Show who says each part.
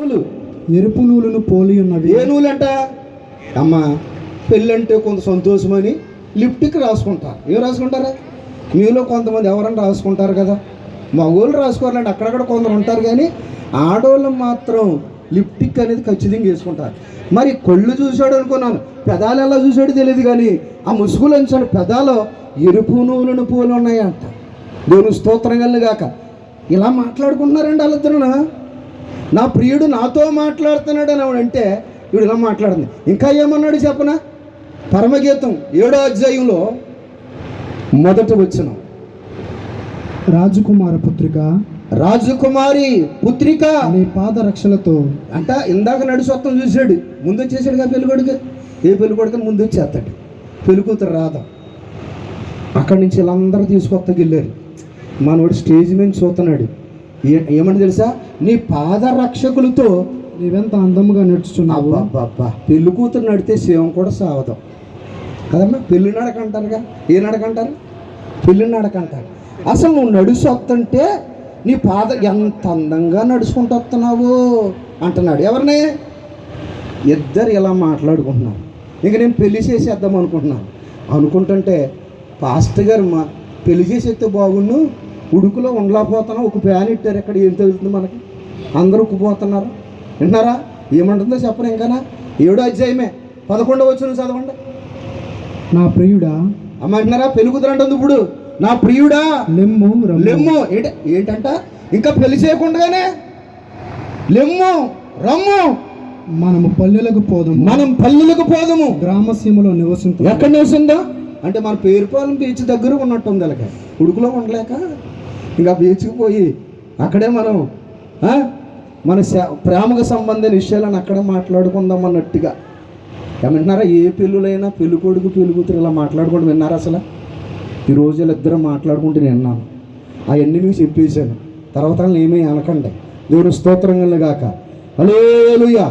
Speaker 1: నూలు
Speaker 2: ఎరుపు నూలును పోలి ఉన్నవి.
Speaker 1: ఏ నూలంట? అమ్మ, పెళ్ళంటే కొంత సంతోషమని లిప్టిక్ రాసుకుంటారు. ఏం రాసుకుంటారా? మీలో కొంతమంది ఎవరన్నా రాసుకుంటారు కదా. మగోళ్ళు రాసుకోవాలంటే అక్కడక్కడ కొందరు ఉంటారు, కానీ ఆడవాళ్ళు మాత్రం లిప్టిక్ అనేది ఖచ్చితంగా వేసుకుంటారు. మరి కళ్ళు చూశాడు అనుకున్నాను, పెదాలు ఎలా చూశాడు తెలియదు, కానీ ఆ ముసుగులు అంచాడు పెదాలు ఎరుపు నూలును పోలి ఉన్నాయంట. దేవుని స్తోత్రం కలుగాక. ఇలా మాట్లాడుకుంటున్నారండి వాళ్ళిద్దరునా. నా ప్రియుడు నాతో మాట్లాడుతున్నాడు అని అంటే వీడు ఇలా మాట్లాడుతుంది. ఇంకా ఏమన్నాడు చెప్పనా? పరమగీతం 7వ అధ్యాయంలో మొదటి వచనం,
Speaker 2: రాజకుమార పుత్రిక,
Speaker 1: రాజకుమారి పుత్రిక
Speaker 2: నీ పాద రక్షలతో
Speaker 1: అంట. ఇందాక నడిచొత్తం చూశాడు, ముందు వచ్చేసాడుగా పెళ్ళికొడుకు. ఏ పెళ్ళికొడుకు ముందు వచ్చేస్తాడు, పెళ్ళికూతురు రాదా. అక్కడి నుంచి వీళ్ళందరూ తీసుకొత్తకి వెళ్ళారు. మనోడు స్టేజ్ మీద చూస్తున్నాడు. ఏమని తెలుసా? నీ పాద రక్షకులతో
Speaker 2: నీవెంత అందముగా నడుచుచున్నావు.
Speaker 1: అబ్బా, పెళ్లి కూతురు నడితే శివం కూడా సావదాం కదమ్మా. పెళ్లి నడక అంటారుగా. ఏ నడక అంటారు? పెళ్లి నడక అంటారు. అసలు నువ్వు నడుచు వస్తుంటే నీ పాద ఎంత అందంగా నడుచుకుంటూ వస్తున్నావు అంటున్నాడు. ఎవరిని? ఇద్దరు ఇలా మాట్లాడుకుంటున్నారు. ఇంక నేను పెళ్లి చేసేద్దాం అనుకుంటున్నాను. అనుకుంటుంటే పాస్టర్ గారు మా పెళ్లి చేసేస్తే బాగుండు, ఉడుకులో ఉండలేకపోతున్నాం, ఒక ప్యాన్ ఇట్టారు. ఎక్కడ ఏం తగులుతుంది మనకి, అందరూ ఉక్కుపోతున్నారు. వింటున్నారా? ఏమంటుందో చెప్పరు. ఇంకానా 7వ అధ్యాయమే 11వ వచనం చదవండి.
Speaker 2: నా ప్రియుడా,
Speaker 1: అమ్మ అంటున్నారా? పెళ్లి కూతురు అంటుంది ఇప్పుడు, నా ప్రియుడా
Speaker 2: లెమ్ము
Speaker 1: లెమ్ము. ఏంటంట? ఇంకా పెళ్లి చేయకుండానే లెమ్ము రమ్ము,
Speaker 2: మనము పల్లెలకు పోదాము,
Speaker 1: మనం పల్లెలకు పోదాము,
Speaker 2: గ్రామసీమలో నివసించు.
Speaker 1: ఎక్కడ నివసిందా అంటే మన పేరుపాలెం బీచ్ దగ్గర ఉన్నట్టుంది. అలాగే ఉడుకులో ఉండలేక ఇంకా బీచ్కి పోయి అక్కడే మనం మన ప్రేమకు సంబంధించిన విషయాలను అక్కడ మాట్లాడుకుందాం అన్నట్టుగా. ఏమంటున్నారా? ఏ పెళ్ళులైనా పెళ్ళి కొడుకు పెళ్ళి కూతురు ఇలా మాట్లాడుకుంటూ విన్నారా? అసలు ఈ రోజు ఇద్దరు మాట్లాడుకుంటూ విన్నాను. అవన్నీ మీకు చెప్పేశాను. తర్వాత ఏమీ అనకండి. దేవుని స్తోత్రం కలుగాక. హల్లెలూయా.